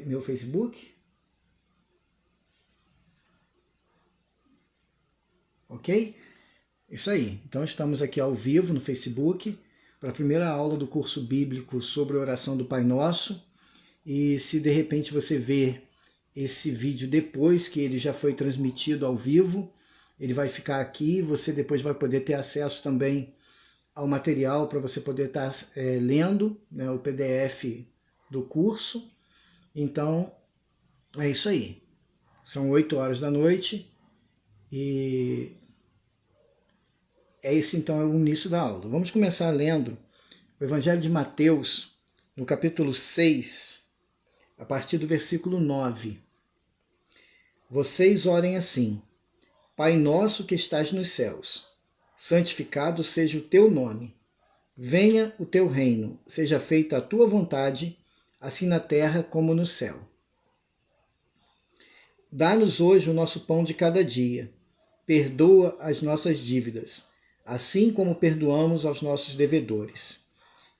meu Facebook. Ok? Isso aí. Então estamos aqui ao vivo no Facebook para a primeira aula do curso bíblico sobre a oração do Pai Nosso. E se de repente você vê esse vídeo depois que ele já foi transmitido ao vivo, ele vai ficar aqui, você depois vai poder ter acesso também ao material para você poder estar lendo, né, o PDF do curso. Então, é isso aí. São 8 horas da noite e esse então é o início da aula. Vamos começar lendo o Evangelho de Mateus, no capítulo 6, a partir do versículo 9. Vocês orem assim: Pai nosso que estás nos céus, santificado seja o teu nome. Venha o teu reino, seja feita a tua vontade, assim na terra como no céu. Dá-nos hoje o nosso pão de cada dia. Perdoa as nossas dívidas, assim como perdoamos aos nossos devedores.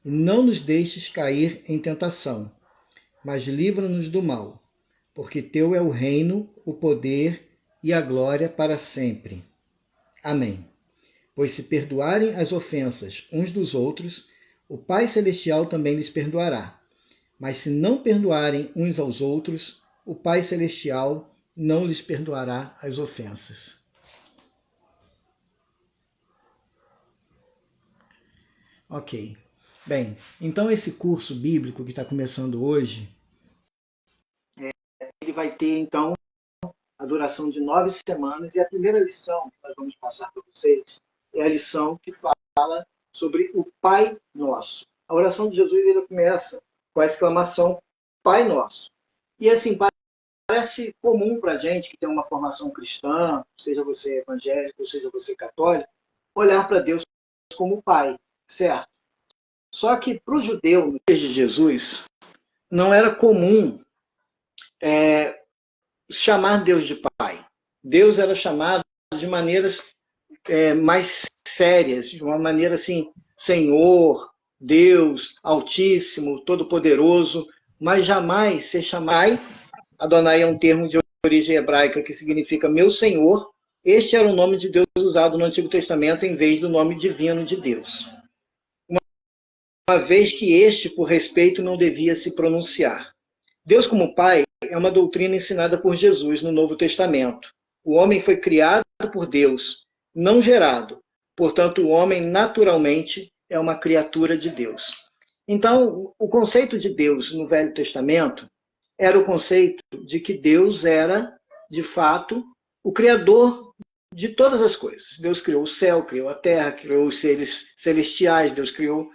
E não nos deixes cair em tentação, mas livra-nos do mal, porque teu é o reino, o poder e a glória para sempre. Amém. Pois se perdoarem as ofensas uns dos outros, o Pai Celestial também lhes perdoará. Mas se não perdoarem uns aos outros, o Pai Celestial não lhes perdoará as ofensas. Ok. Bem, então esse curso bíblico que está começando hoje, ele vai ter então a duração de 9 semanas, e a primeira lição que nós vamos passar para vocês é a lição que fala sobre o Pai Nosso. A oração de Jesus ele começa com a exclamação Pai Nosso. E assim, parece comum para a gente que tem uma formação cristã, seja você evangélico, seja você católico, olhar para Deus como Pai, certo? Só que para o judeu, no dia de Jesus, não era comum chamar Deus de Pai. Deus era chamado de maneiras mais sérias, de uma maneira assim, Senhor, Deus, Altíssimo, Todo-Poderoso, mas jamais ser chamado Pai. Adonai é um termo de origem hebraica que significa meu Senhor. Este era o nome de Deus usado no Antigo Testamento em vez do nome divino de Deus. Uma vez que este, por respeito, não devia se pronunciar. Deus como Pai é uma doutrina ensinada por Jesus no Novo Testamento. O homem foi criado por Deus, não gerado. Portanto, o homem naturalmente é uma criatura de Deus. Então, o conceito de Deus no Velho Testamento era o conceito de que Deus era, de fato, o criador de todas as coisas. Deus criou o céu, criou a terra, criou os seres celestiais, Deus criou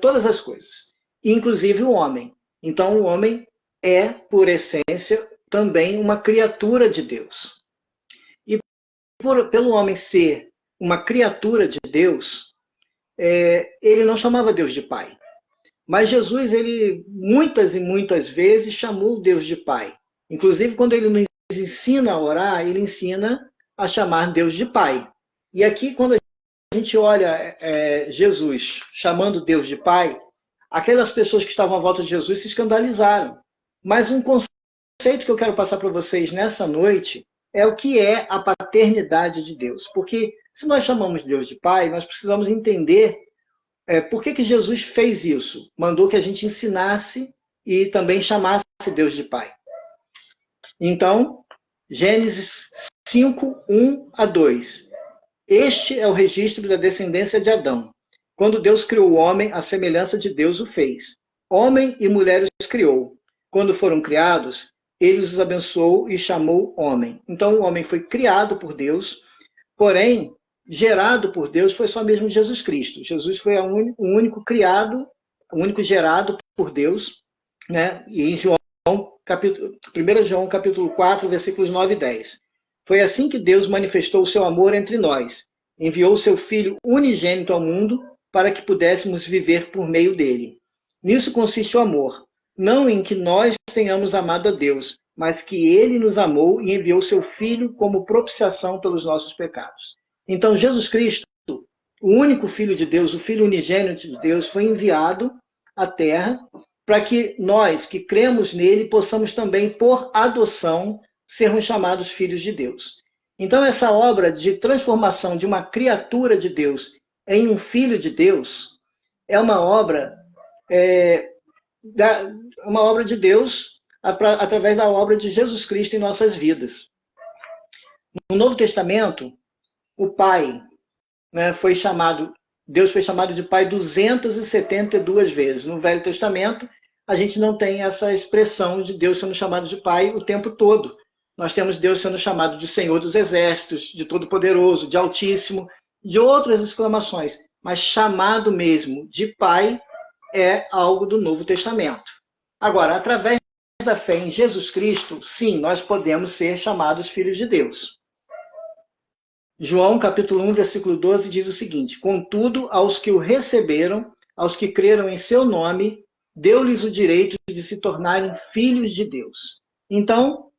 todas as coisas, inclusive o homem. Então, o homem é, por essência, também uma criatura de Deus. E pelo homem ser uma criatura de Deus, ele não chamava Deus de Pai. Mas Jesus, ele muitas e muitas vezes chamou Deus de Pai. Inclusive, quando ele nos ensina a orar, ele ensina a chamar Deus de Pai. E aqui, quando a gente olha Jesus chamando Deus de Pai, aquelas pessoas que estavam à volta de Jesus se escandalizaram. Mas um conceito que eu quero passar para vocês nessa noite é o que é a paternidade de Deus. Porque se nós chamamos Deus de Pai, nós precisamos entender por que Jesus fez isso? Mandou que a gente ensinasse e também chamasse Deus de Pai. Então, Gênesis 5, 1 a 2. Este é o registro da descendência de Adão. Quando Deus criou o homem, a semelhança de Deus o fez. Homem e mulher os criou. Quando foram criados, ele os abençoou e chamou homem. Então, o homem foi criado por Deus, porém, gerado por Deus foi só mesmo Jesus Cristo. Jesus foi o único criado, o único gerado por Deus, né? E em 1 João capítulo 4, versículos 9 e 10. Foi assim que Deus manifestou o seu amor entre nós. Enviou o seu Filho unigênito ao mundo para que pudéssemos viver por meio dele. Nisso consiste o amor, não em que nós tenhamos amado a Deus, mas que ele nos amou e enviou seu Filho como propiciação pelos nossos pecados. Então, Jesus Cristo, o único Filho de Deus, o Filho unigênito de Deus, foi enviado à Terra para que nós que cremos nele possamos também, por adoção, sermos chamados filhos de Deus. Então, essa obra de transformação de uma criatura de Deus em um filho de Deus é uma obra, uma obra de Deus através da obra de Jesus Cristo em nossas vidas. No Novo Testamento, o Pai, né, Deus foi chamado de Pai 272 vezes. No Velho Testamento, a gente não tem essa expressão de Deus sendo chamado de Pai o tempo todo. Nós temos Deus sendo chamado de Senhor dos Exércitos, de Todo-Poderoso, de Altíssimo, de outras exclamações. Mas chamado mesmo de Pai é algo do Novo Testamento. Agora, através da fé em Jesus Cristo, sim, nós podemos ser chamados filhos de Deus. João, capítulo 1, versículo 12, diz o seguinte: contudo, aos que o receberam, aos que creram em seu nome, deu-lhes o direito de se tornarem filhos de Deus. Então,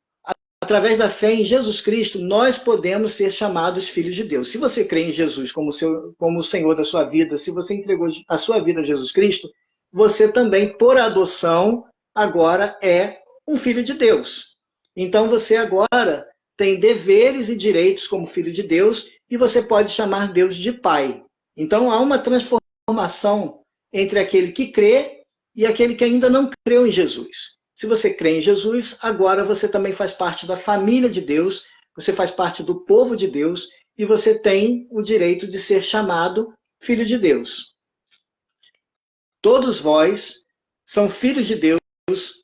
através da fé em Jesus Cristo, nós podemos ser chamados filhos de Deus. Se você crê em Jesus como o Senhor da sua vida, se você entregou a sua vida a Jesus Cristo, você também, por adoção, agora é um filho de Deus. Então, você agora tem deveres e direitos como filho de Deus e você pode chamar Deus de Pai. Então, há uma transformação entre aquele que crê e aquele que ainda não creu em Jesus. Se você crê em Jesus, agora você também faz parte da família de Deus, você faz parte do povo de Deus e você tem o direito de ser chamado filho de Deus. Todos vós são filhos de Deus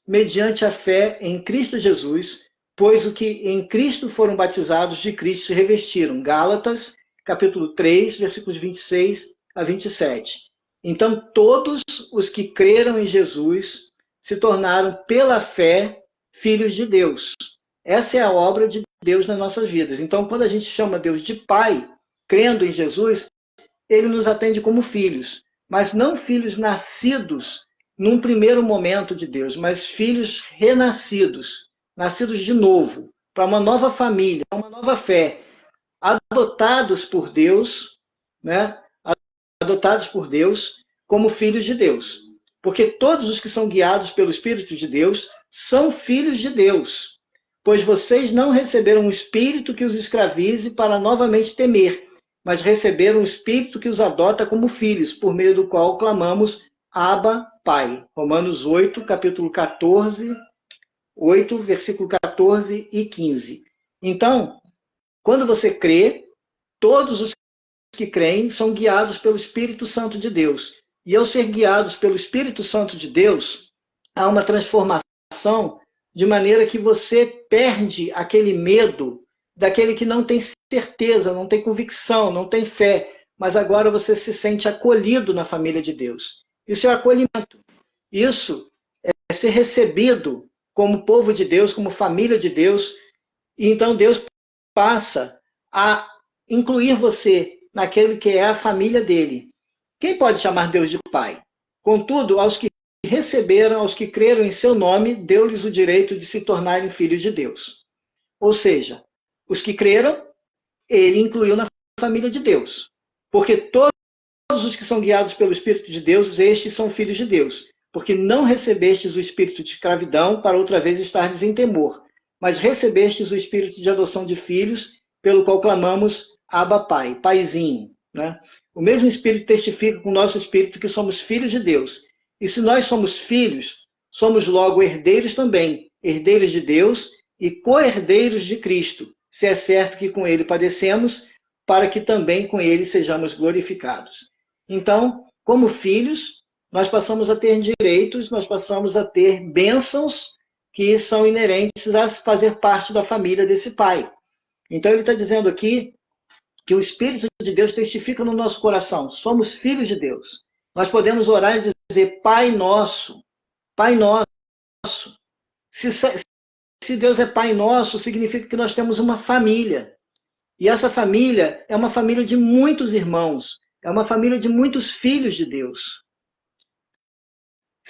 mediante a fé em Cristo Jesus, pois o que em Cristo foram batizados de Cristo se revestiram. Gálatas, capítulo 3, versículos 26 a 27. Então, todos os que creram em Jesus se tornaram, pela fé, filhos de Deus. Essa é a obra de Deus nas nossas vidas. Então, quando a gente chama Deus de Pai, crendo em Jesus, ele nos atende como filhos, mas não filhos nascidos num primeiro momento de Deus, mas filhos renascidos, nascidos de novo, para uma nova família, uma nova fé, adotados por Deus, né? Adotados por Deus como filhos de Deus. Porque todos os que são guiados pelo Espírito de Deus são filhos de Deus. Pois vocês não receberam um espírito que os escravize para novamente temer, mas receberam um espírito que os adota como filhos, por meio do qual clamamos Abba, Pai. Romanos 8, capítulo 14, 8, versículo 14 e 15. Então, quando você crê, todos os que creem são guiados pelo Espírito Santo de Deus. E ao ser guiados pelo Espírito Santo de Deus, há uma transformação de maneira que você perde aquele medo daquele que não tem certeza, não tem convicção, não tem fé, mas agora você se sente acolhido na família de Deus. Isso é acolhimento. Isso é ser recebido como povo de Deus, como família de Deus. E então Deus passa a incluir você naquele que é a família dele. Quem pode chamar Deus de Pai? Contudo, aos que receberam, aos que creram em seu nome, deu-lhes o direito de se tornarem filhos de Deus. Ou seja, os que creram, ele incluiu na família de Deus. Porque todos os que são guiados pelo Espírito de Deus, estes são filhos de Deus. Porque não recebestes o espírito de escravidão para outra vez estardes em temor, mas recebestes o espírito de adoção de filhos, pelo qual clamamos Abba, Pai, Paizinho. Né? O mesmo Espírito testifica com o nosso espírito que somos filhos de Deus. E se nós somos filhos, somos logo herdeiros também, herdeiros de Deus e co-herdeiros de Cristo, se é certo que com ele padecemos, para que também com ele sejamos glorificados. Então, como filhos, nós passamos a ter direitos, nós passamos a ter bênçãos que são inerentes a fazer parte da família desse Pai. Então, ele está dizendo aqui que o Espírito de Deus testifica no nosso coração. Somos filhos de Deus. Nós podemos orar e dizer, Pai nosso, Pai nosso. Se Deus é Pai nosso, significa que nós temos uma família. E essa família é uma família de muitos irmãos. É uma família de muitos filhos de Deus.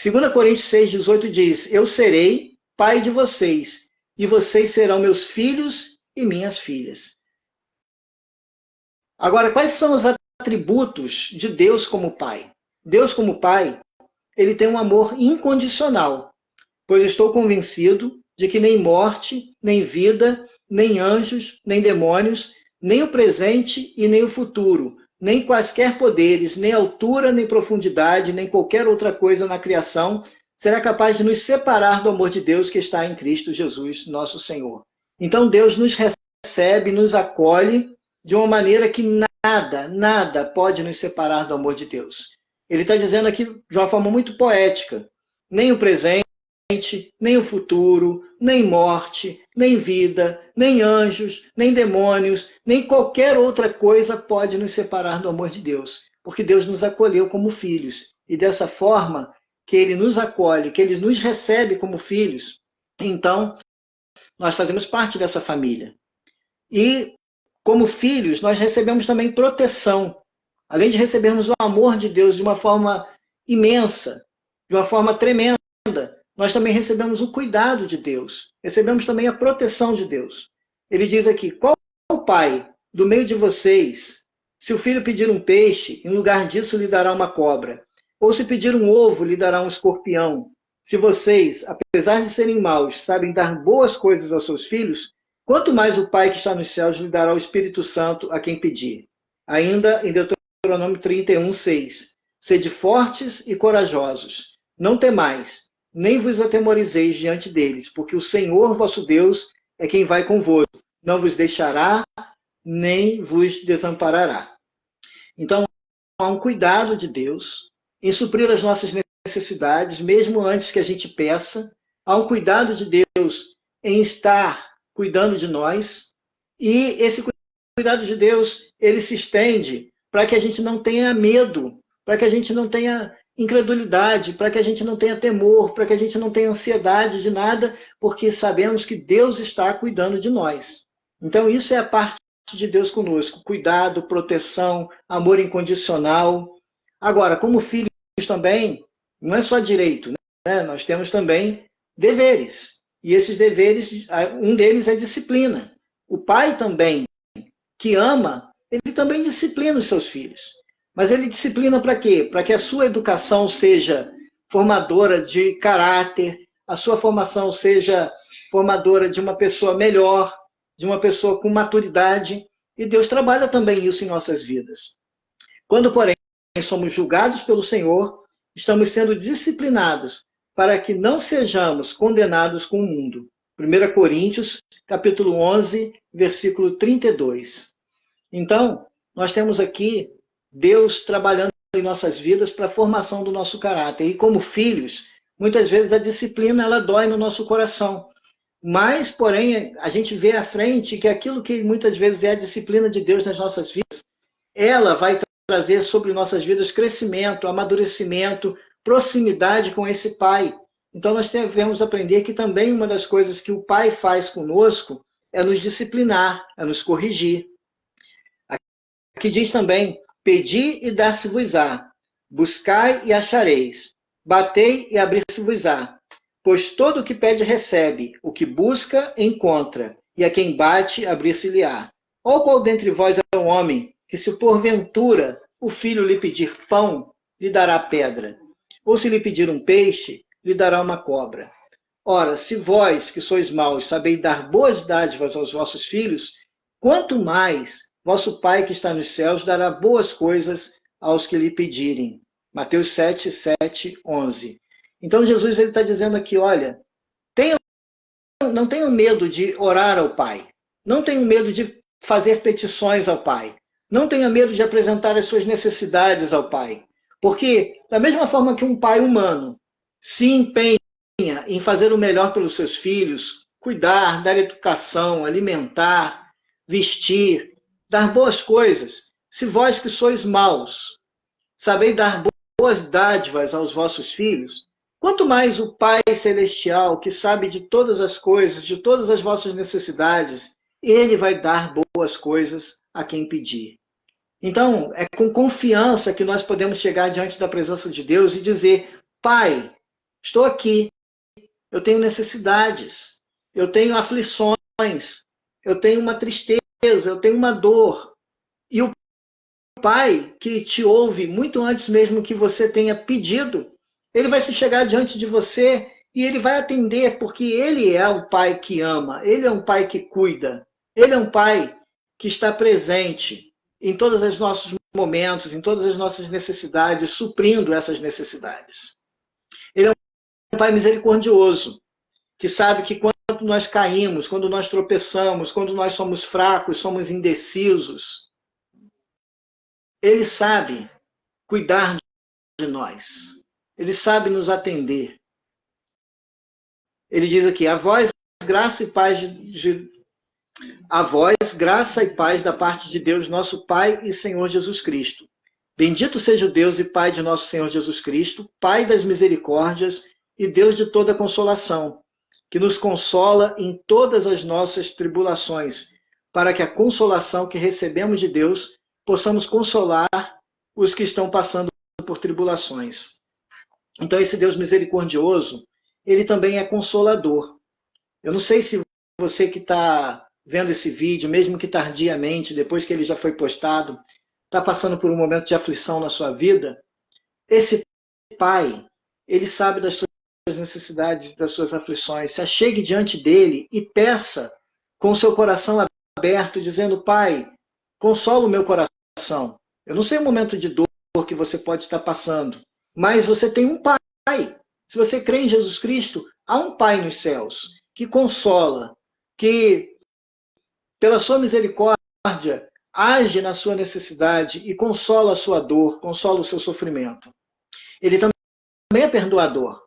2 Coríntios 6,18 diz, eu serei pai de vocês, e vocês serão meus filhos e minhas filhas. Agora, quais são os atributos de Deus como Pai? Deus como Pai, ele tem um amor incondicional, pois estou convencido de que nem morte, nem vida, nem anjos, nem demônios, nem o presente e nem o futuro, nem quaisquer poderes, nem altura, nem profundidade, nem qualquer outra coisa na criação será capaz de nos separar do amor de Deus que está em Cristo Jesus, nosso Senhor. Então Deus nos recebe, nos acolhe de uma maneira que nada pode nos separar do amor de Deus. Ele está dizendo aqui de uma forma muito poética, nem o presente, nem o futuro, nem morte, nem vida, nem anjos, nem demônios, nem qualquer outra coisa pode nos separar do amor de Deus, porque Deus nos acolheu como filhos. E dessa forma que Ele nos acolhe, que Ele nos recebe como filhos, então nós fazemos parte dessa família. E, como filhos, nós recebemos também proteção. Além de recebermos o amor de Deus de uma forma imensa, de uma forma tremenda, nós também recebemos o cuidado de Deus. Recebemos também a proteção de Deus. Ele diz aqui, qual o pai do meio de vocês, se o filho pedir um peixe, em lugar disso lhe dará uma cobra? Ou se pedir um ovo, lhe dará um escorpião? Se vocês, apesar de serem maus, sabem dar boas coisas aos seus filhos, quanto mais o Pai que está nos céus lhe dará o Espírito Santo a quem pedir. Ainda em Deuteronômio 31, 6. Sede fortes e corajosos. Não temais, nem vos atemorizeis diante deles, porque o Senhor vosso Deus é quem vai convosco. Não vos deixará, nem vos desamparará. Então, há um cuidado de Deus em suprir as nossas necessidades, mesmo antes que a gente peça. Há um cuidado de Deus em estar cuidando de nós. E esse cuidado de Deus, ele se estende para que a gente não tenha medo, para que a gente não tenha incredulidade, para que a gente não tenha temor, para que a gente não tenha ansiedade de nada, porque sabemos que Deus está cuidando de nós. Então, isso é a parte de Deus conosco: cuidado, proteção, amor incondicional. Agora, como filhos também, não é só direito, né? Nós temos também deveres. E esses deveres, um deles é disciplina. O pai também, que ama, ele também disciplina os seus filhos. Mas ele disciplina para quê? Para que a sua educação seja formadora de caráter, a sua formação seja formadora de uma pessoa melhor, de uma pessoa com maturidade. E Deus trabalha também isso em nossas vidas. Quando, porém, somos julgados pelo Senhor, estamos sendo disciplinados para que não sejamos condenados com o mundo. 1 Coríntios, capítulo 11, versículo 32. Então, nós temos aqui Deus trabalhando em nossas vidas para a formação do nosso caráter. E como filhos, muitas vezes a disciplina ela dói no nosso coração. Mas, porém, a gente vê à frente que aquilo que muitas vezes é a disciplina de Deus nas nossas vidas, ela vai trazer sobre nossas vidas crescimento, amadurecimento, proximidade com esse Pai. Então nós devemos aprender que também uma das coisas que o Pai faz conosco é nos disciplinar, é nos corrigir. Aqui diz também, pedi e dar-se-vos-á, buscai e achareis, batei e abrir-se-vos-á. Pois todo o que pede recebe, o que busca encontra, e a quem bate abrir-se-lhe-á. Ou qual dentre vós é um homem que, se porventura o filho lhe pedir pão, lhe dará pedra? Ou se lhe pedir um peixe, lhe dará uma cobra? Ora, se vós, que sois maus, sabeis dar boas dádivas aos vossos filhos, quanto mais vosso Pai que está nos céus dará boas coisas aos que lhe pedirem. Mateus 7, 7, 11. Então Jesus está dizendo aqui, olha, não tenham medo de orar ao Pai. Não tenham medo de fazer petições ao Pai. Não tenha medo de apresentar as suas necessidades ao Pai. Porque, da mesma forma que um pai humano se empenha em fazer o melhor pelos seus filhos, cuidar, dar educação, alimentar, vestir, dar boas coisas, se vós que sois maus, sabeis dar boas dádivas aos vossos filhos, quanto mais o Pai Celestial, que sabe de todas as coisas, de todas as vossas necessidades, ele vai dar boas coisas a quem pedir. Então, é com confiança que nós podemos chegar diante da presença de Deus e dizer, Pai, estou aqui, eu tenho necessidades, eu tenho aflições, eu tenho uma tristeza, eu tenho uma dor. E o Pai, que te ouve muito antes mesmo que você tenha pedido, Ele vai se chegar diante de você e ele vai atender, porque ele é um pai que ama, ele é um pai que cuida, ele é um pai que está presente em todos os nossos momentos, em todas as nossas necessidades, suprindo essas necessidades. Ele é um pai misericordioso, que sabe que quando nós caímos, quando nós tropeçamos, quando nós somos fracos, somos indecisos, ele sabe cuidar de nós. Ele sabe nos atender. Ele diz aqui: a vós, graça e paz a vós, graça e paz da parte de Deus, nosso Pai e Senhor Jesus Cristo. Bendito seja o Deus e Pai de nosso Senhor Jesus Cristo, Pai das misericórdias e Deus de toda consolação, que nos consola em todas as nossas tribulações, para que a consolação que recebemos de Deus possamos consolar os que estão passando por tribulações. Então, esse Deus misericordioso, ele também é consolador. Eu não sei se você que está vendo esse vídeo, mesmo que tardiamente, depois que ele já foi postado, está passando por um momento de aflição na sua vida. Esse Pai, ele sabe das suas necessidades, das suas aflições. Se achegue diante dele e peça com o seu coração aberto, dizendo: Pai, consola o meu coração. Eu não sei o momento de dor que você pode estar passando, mas você tem um Pai. Se você crê em Jesus Cristo, há um Pai nos céus que consola, que, pela sua misericórdia, age na sua necessidade e consola a sua dor, consola o seu sofrimento. Ele também é perdoador.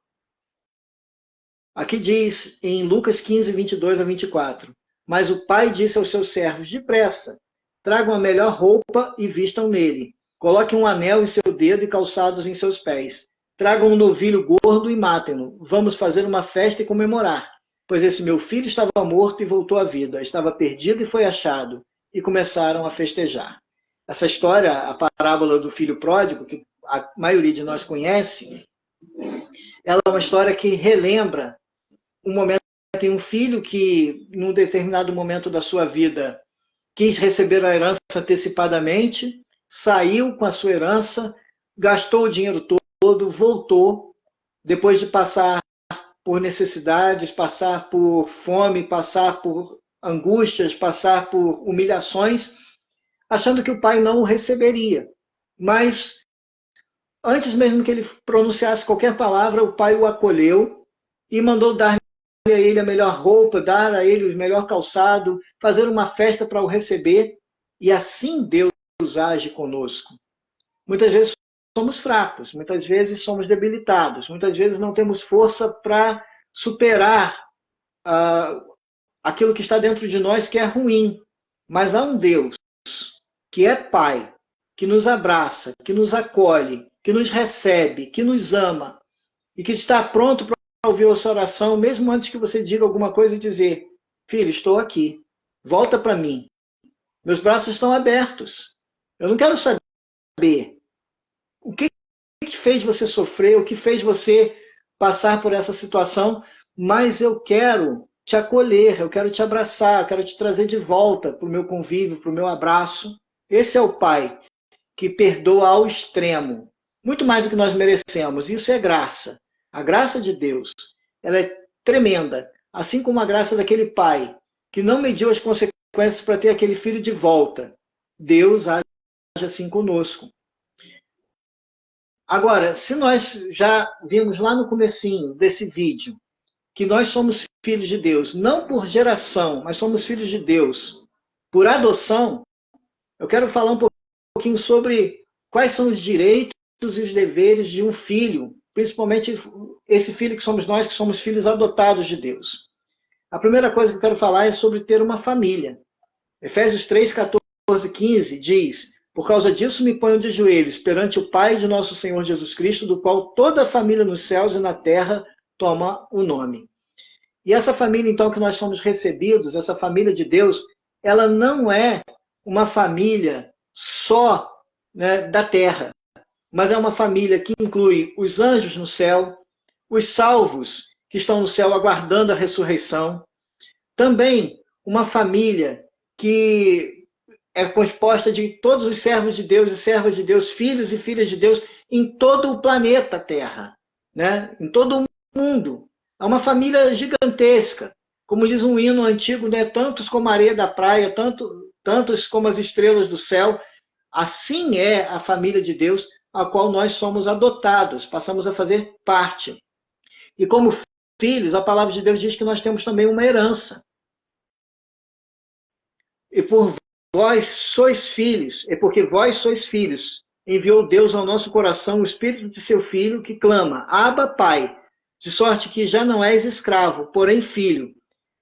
Aqui diz em Lucas 15, 22 a 24: Mas o pai disse aos seus servos: depressa, tragam a melhor roupa e vistam nele. Coloquem um anel em seu dedo e calçados em seus pés. Tragam um novilho gordo e matem-no. Vamos fazer uma festa e comemorar. Pois esse meu filho estava morto e voltou à vida. Estava perdido e foi achado. E começaram a festejar. Essa história, a parábola do filho pródigo, que a maioria de nós conhece, ela é uma história que relembra um momento em um filho que, num determinado momento da sua vida, quis receber a herança antecipadamente, saiu com a sua herança, gastou o dinheiro todo, voltou, depois de passar por necessidades, passar por fome, passar por angústias, passar por humilhações, achando que o pai não o receberia. Mas, antes mesmo que ele pronunciasse qualquer palavra, o pai o acolheu e mandou dar a ele a melhor roupa, dar a ele o melhor calçado, fazer uma festa para o receber. E assim Deus age conosco. Muitas vezes somos fracos, muitas vezes somos debilitados, muitas vezes não temos força para superar aquilo que está dentro de nós que é ruim. Mas há um Deus que é Pai, que nos abraça, que nos acolhe, que nos recebe, que nos ama e que está pronto para ouvir a sua oração, mesmo antes que você diga alguma coisa e dizer: filho, estou aqui, volta para mim. Meus braços estão abertos. Eu não quero saber o que fez você sofrer, o que fez você passar por essa situação, mas eu quero te acolher, eu quero te abraçar, eu quero te trazer de volta para o meu convívio, para o meu abraço. Esse é o Pai que perdoa ao extremo, muito mais do que nós merecemos. Isso é graça. A graça de Deus, ela é tremenda, assim como a graça daquele pai que não mediu as consequências para ter aquele filho de volta. Deus age assim conosco. Agora, se nós já vimos lá no comecinho desse vídeo que nós somos filhos de Deus, não por geração, mas somos filhos de Deus por adoção, eu quero falar um pouquinho sobre quais são os direitos e os deveres de um filho, principalmente esse filho que somos nós, que somos filhos adotados de Deus. A primeira coisa que eu quero falar é sobre ter uma família. Efésios 3, 14, 15 diz: por causa disso me ponho de joelhos perante o Pai de nosso Senhor Jesus Cristo, do qual toda a família nos céus e na terra toma o nome. E essa família, então, que nós somos recebidos, essa família de Deus, ela não é uma família só, né, da terra, mas é uma família que inclui os anjos no céu, os salvos que estão no céu aguardando a ressurreição, também uma família que é composta de todos os servos de Deus e servas de Deus, filhos e filhas de Deus em todo o planeta Terra. né? Em todo o mundo. É uma família gigantesca. Como diz um hino antigo, né? Tantos como a areia da praia, tantos como as estrelas do céu. Assim é a família de Deus, a qual nós somos adotados, passamos a fazer parte. E como filhos, a palavra de Deus diz que nós temos também uma herança. E por vós sois filhos, é porque vós sois filhos. Enviou Deus ao nosso coração o Espírito de seu Filho, que clama, Abba, Pai, de sorte que já não és escravo, porém filho,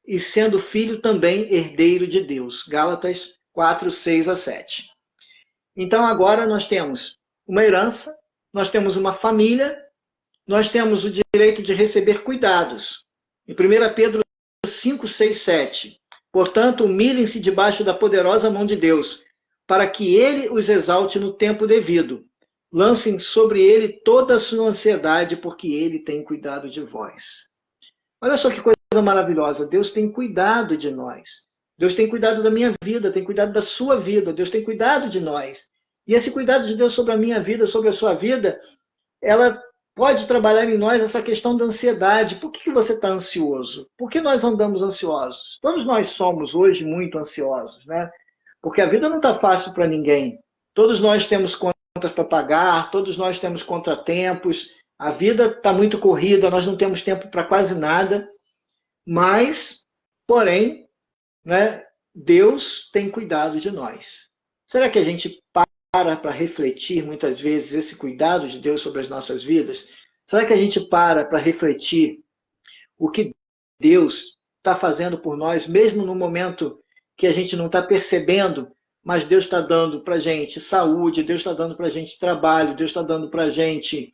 e sendo filho também herdeiro de Deus. Gálatas 4, 6 a 7. Então agora nós temos uma herança, nós temos uma família, nós temos o direito de receber cuidados. Em 1 Pedro 5, 6, 7. Portanto, humilhem-se debaixo da poderosa mão de Deus, para que ele os exalte no tempo devido. Lancem sobre ele toda a sua ansiedade, porque ele tem cuidado de vós. Olha só que coisa maravilhosa. Deus tem cuidado de nós. Deus tem cuidado da minha vida, tem cuidado da sua vida. Deus tem cuidado de nós. E esse cuidado de Deus sobre a minha vida, sobre a sua vida, ela pode trabalhar em nós essa questão da ansiedade. Por que você está ansioso? Por que nós andamos ansiosos? Todos nós somos hoje muito ansiosos, né? Porque a vida não está fácil para ninguém. Todos nós temos contas para pagar, todos nós temos contratempos, a vida está muito corrida, nós não temos tempo para quase nada, mas, porém, né, Deus tem cuidado de nós. Será que a gente para refletir muitas vezes esse cuidado de Deus sobre as nossas vidas? Será que a gente para refletir o que Deus está fazendo por nós, mesmo no momento que a gente não está percebendo, mas Deus está dando para a gente saúde, Deus está dando para a gente trabalho, Deus está dando para a gente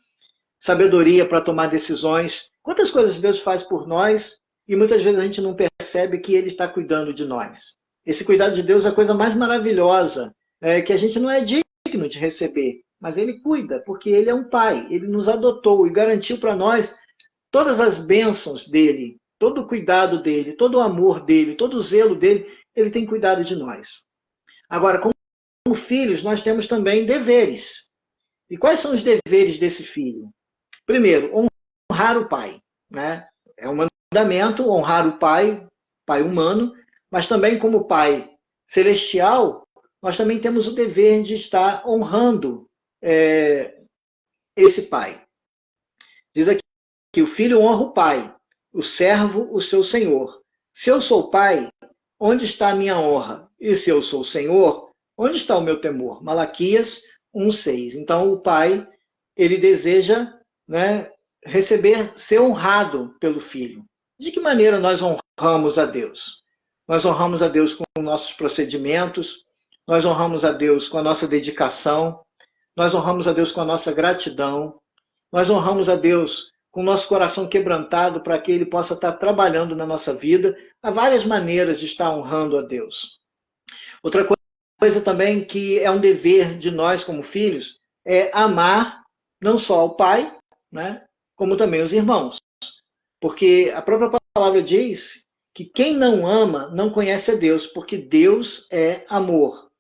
sabedoria para tomar decisões. Quantas coisas Deus faz por nós e muitas vezes a gente não percebe que Ele está cuidando de nós. Esse cuidado de Deus é a coisa mais maravilhosa, que a gente não é digno de receber, mas Ele cuida, porque Ele é um Pai, Ele nos adotou e garantiu para nós todas as bênçãos dEle, todo o cuidado dEle, todo o amor dEle, todo o zelo dEle, Ele tem cuidado de nós. Agora, como filhos, nós temos também deveres. E quais são os deveres desse filho? Primeiro, honrar o pai, né? É um mandamento honrar o pai, pai humano, mas também como pai celestial, nós também temos o dever de estar honrando esse pai. Diz aqui que o filho honra o pai, o servo o seu senhor. Se eu sou pai, onde está a minha honra? E se eu sou o senhor, onde está o meu temor? Malaquias 1:6. Então o pai, ele deseja, né, ser honrado pelo filho. De que maneira nós honramos a Deus? Nós honramos a Deus com nossos procedimentos, nós honramos a Deus com a nossa dedicação, nós honramos a Deus com a nossa gratidão, nós honramos a Deus com o nosso coração quebrantado para que Ele possa estar trabalhando na nossa vida. Há várias maneiras de estar honrando a Deus. Outra coisa também que é um dever de nós como filhos é amar não só o pai, né, como também os irmãos. Porque a própria palavra diz que quem não ama não conhece a Deus, porque Deus é amor.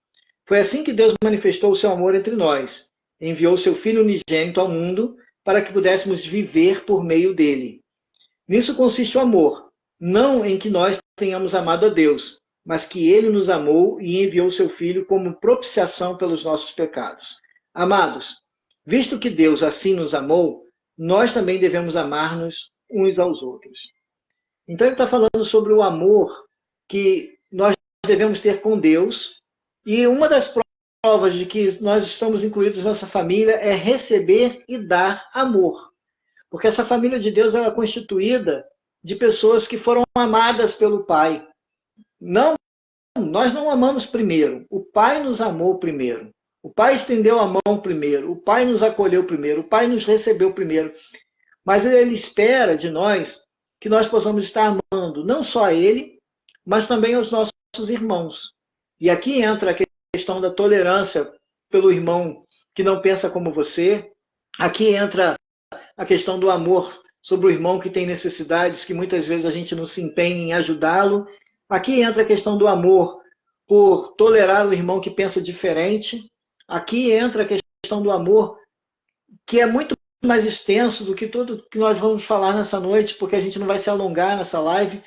Foi assim que Deus manifestou o seu amor entre nós. Enviou seu Filho unigênito ao mundo para que pudéssemos viver por meio dele. Nisso consiste o amor, não em que nós tenhamos amado a Deus, mas que ele nos amou e enviou seu Filho como propiciação pelos nossos pecados. Amados, visto que Deus assim nos amou, nós também devemos amar-nos uns aos outros. Então ele está falando sobre o amor que nós devemos ter com Deus, e uma das provas de que nós estamos incluídos nessa família é receber e dar amor. Porque essa família de Deus é constituída de pessoas que foram amadas pelo Pai. Não, nós não amamos primeiro. O Pai nos amou primeiro. O Pai estendeu a mão primeiro. O Pai nos acolheu primeiro. O Pai nos recebeu primeiro. Mas Ele espera de nós que nós possamos estar amando não só a Ele, mas também aos nossos irmãos. E aqui entra a questão da tolerância pelo irmão que não pensa como você. Aqui entra a questão do amor sobre o irmão que tem necessidades, que muitas vezes a gente não se empenha em ajudá-lo. Aqui entra a questão do amor por tolerar o irmão que pensa diferente. Aqui entra a questão do amor, que é muito mais extenso do que tudo que nós vamos falar nessa noite, porque a gente não vai se alongar nessa live,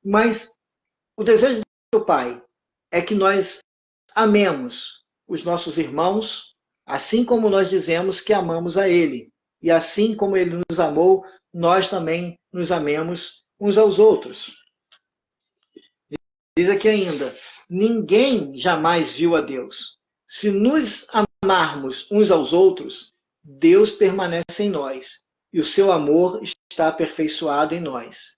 mas o desejo do Pai é que nós amemos os nossos irmãos, assim como nós dizemos que amamos a Ele. E assim como Ele nos amou, nós também nos amemos uns aos outros. Diz aqui ainda, ninguém jamais viu a Deus. Se nos amarmos uns aos outros, Deus permanece em nós, e o seu amor está aperfeiçoado em nós.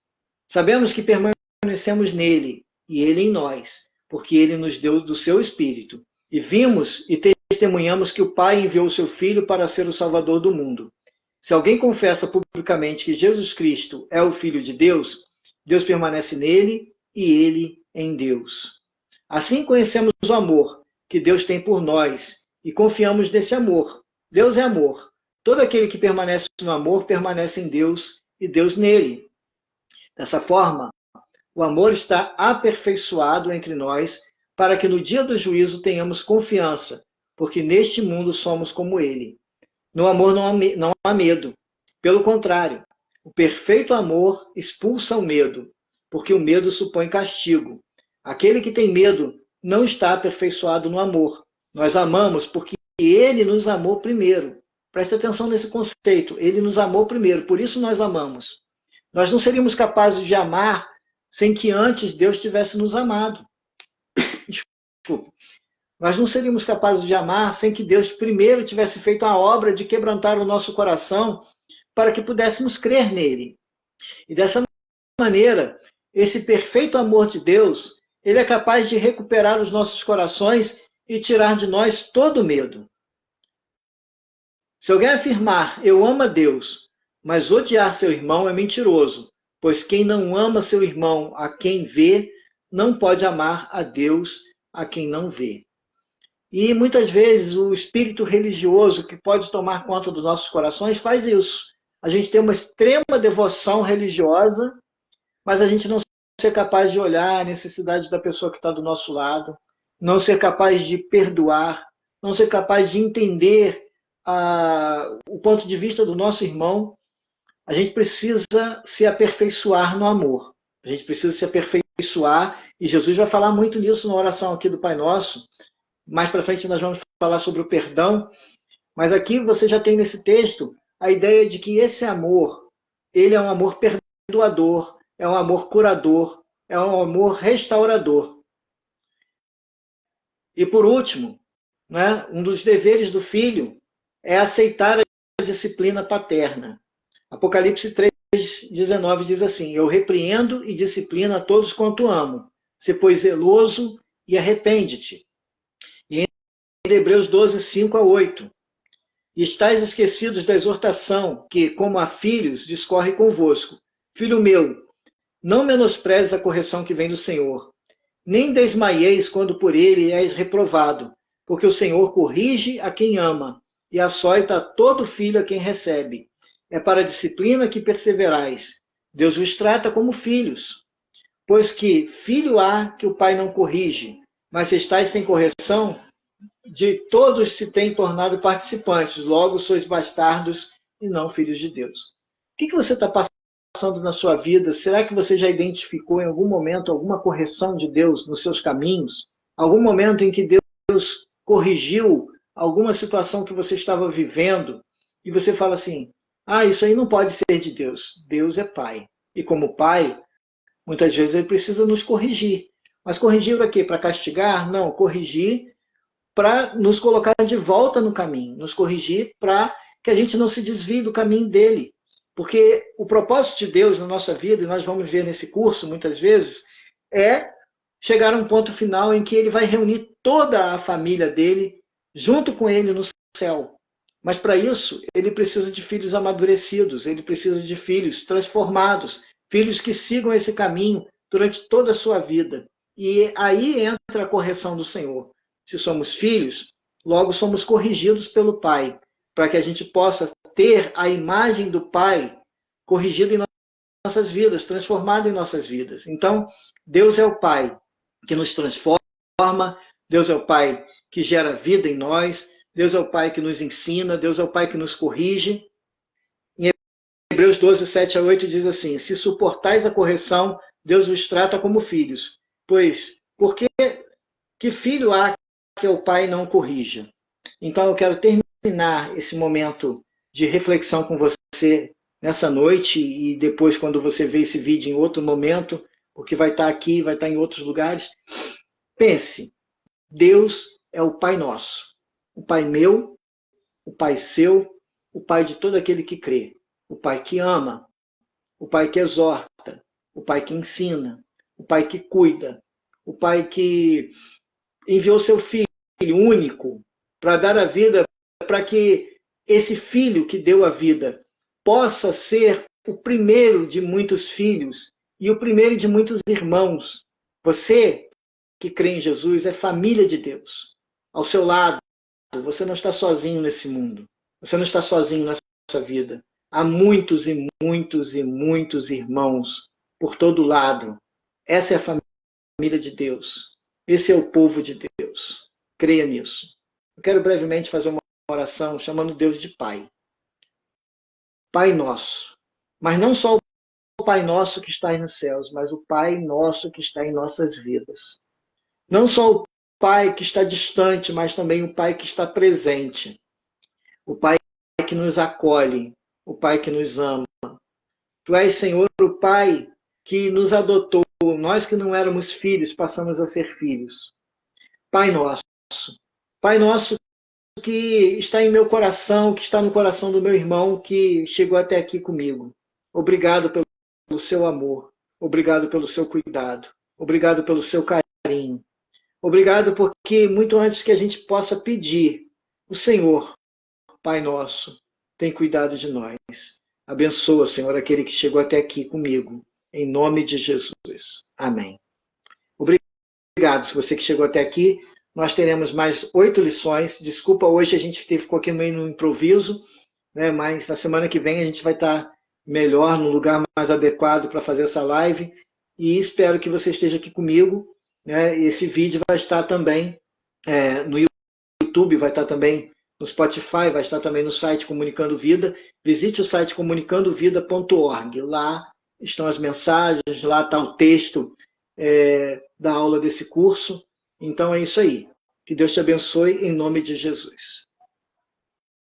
Sabemos que permanecemos nele, e ele em nós, porque ele nos deu do seu Espírito. E vimos e testemunhamos que o Pai enviou o seu Filho para ser o Salvador do mundo. Se alguém confessa publicamente que Jesus Cristo é o Filho de Deus, Deus permanece nele e ele em Deus. Assim conhecemos o amor que Deus tem por nós e confiamos nesse amor. Deus é amor. Todo aquele que permanece no amor permanece em Deus e Deus nele. Dessa forma, o amor está aperfeiçoado entre nós para que no dia do juízo tenhamos confiança, porque neste mundo somos como ele. No amor não há medo. Pelo contrário, o perfeito amor expulsa o medo, porque o medo supõe castigo. Aquele que tem medo não está aperfeiçoado no amor. Nós amamos porque ele nos amou primeiro. Preste atenção nesse conceito. Ele nos amou primeiro, por isso nós amamos. Nós não seríamos capazes de amar sem que antes Deus tivesse nos amado. Desculpa. Nós não seríamos capazes de amar sem que Deus primeiro tivesse feito a obra de quebrantar o nosso coração para que pudéssemos crer nele. E dessa maneira, esse perfeito amor de Deus, ele é capaz de recuperar os nossos corações e tirar de nós todo o medo. Se alguém afirmar, eu amo a Deus, mas odiar seu irmão é mentiroso, pois quem não ama seu irmão a quem vê, não pode amar a Deus a quem não vê. E muitas vezes o espírito religioso que pode tomar conta dos nossos corações faz isso. A gente tem uma extrema devoção religiosa, mas a gente não ser capaz de olhar a necessidade da pessoa que está do nosso lado, não ser capaz de perdoar, não ser capaz de entender o ponto de vista do nosso irmão. A gente precisa se aperfeiçoar no amor. A gente precisa se aperfeiçoar, e Jesus vai falar muito nisso na oração aqui do Pai Nosso. Mais para frente nós vamos falar sobre o perdão, mas aqui você já tem nesse texto a ideia de que esse amor, ele é um amor perdoador, é um amor curador, é um amor restaurador. E por último, né, um dos deveres do filho é aceitar a disciplina paterna. Apocalipse 3:19 diz assim, eu repreendo e disciplino a todos quanto amo, se pois zeloso e arrepende-te. Hebreus 12:5-8. E estáis esquecidos da exortação que, como a filhos, discorre convosco. Filho meu, não menosprezes a correção que vem do Senhor, nem desmaieis quando por ele és reprovado, porque o Senhor corrige a quem ama, e açoita a todo filho a quem recebe. É para a disciplina que perseverais. Deus vos trata como filhos. Pois que filho há que o pai não corrige, mas se estáis sem correção, de todos se têm tornado participantes, logo sois bastardos e não filhos de Deus. O que você está passando na sua vida? Será que você já identificou em algum momento alguma correção de Deus nos seus caminhos? Algum momento em que Deus corrigiu alguma situação que você estava vivendo e você fala assim, isso aí não pode ser de Deus. Deus é Pai. E como Pai, muitas vezes ele precisa nos corrigir. Mas corrigir para quê? Para castigar? Não, corrigir para nos colocar de volta no caminho, nos corrigir para que a gente não se desvie do caminho dele. Porque o propósito de Deus na nossa vida, e nós vamos ver nesse curso muitas vezes, é chegar a um ponto final em que ele vai reunir toda a família dele junto com ele no céu. Mas para isso, ele precisa de filhos amadurecidos, ele precisa de filhos transformados, filhos que sigam esse caminho durante toda a sua vida. E aí entra a correção do Senhor. Se somos filhos, logo somos corrigidos pelo Pai, para que a gente possa ter a imagem do Pai corrigida em nossas vidas, transformada em nossas vidas. Então, Deus é o Pai que nos transforma, Deus é o Pai que gera vida em nós, Deus é o Pai que nos ensina, Deus é o Pai que nos corrige. Hebreus 12, 7 a 8 diz assim: se suportais a correção, Deus os trata como filhos. Pois, porque que filho há que o pai não corrija? Então eu quero terminar esse momento de reflexão com você nessa noite e depois quando você ver esse vídeo em outro momento, porque vai estar aqui, vai estar em outros lugares. Pense, Deus é o Pai nosso, o Pai meu, o Pai seu, o Pai de todo aquele que crê, o Pai que ama, o Pai que exorta, o Pai que ensina, o Pai que cuida, o Pai que enviou seu Filho único para dar a vida, para que esse Filho que deu a vida possa ser o primeiro de muitos filhos e o primeiro de muitos irmãos. Você que crê em Jesus é família de Deus. Ao seu lado, você não está sozinho nesse mundo. Você não está sozinho nessa vida. Há muitos e muitos e muitos irmãos por todo lado. Essa é a família de Deus. Esse é o povo de Deus. Creia nisso. Eu quero brevemente fazer uma oração chamando Deus de Pai. Pai nosso. Mas não só o Pai nosso que está aí nos céus, mas o Pai nosso que está em nossas vidas. Não só o Pai que está distante, mas também o Pai que está presente. O Pai que nos acolhe, o Pai que nos ama. Tu és, Senhor, o Pai que nos adotou. Nós que não éramos filhos, passamos a ser filhos. Pai nosso que está em meu coração, que está no coração do meu irmão que chegou até aqui comigo. Obrigado pelo seu amor. Obrigado pelo seu cuidado. Obrigado pelo seu carinho. Obrigado porque muito antes que a gente possa pedir, o Senhor, Pai nosso, tem cuidado de nós. Abençoa, Senhor, aquele que chegou até aqui comigo. Em nome de Jesus. Amém. Obrigado, se você que chegou até aqui. Nós teremos mais 8 lições. Desculpa, hoje a gente ficou aqui meio no improviso, né? Mas na semana que vem a gente vai estar melhor, no lugar mais adequado para fazer essa live. E espero que você esteja aqui comigo. Né? Esse vídeo vai estar também no YouTube, vai estar também no Spotify, vai estar também no site Comunicando Vida. Visite o site comunicandovida.org. Lá estão as mensagens, lá está o texto da aula desse curso. Então é isso aí. Que Deus te abençoe em nome de Jesus.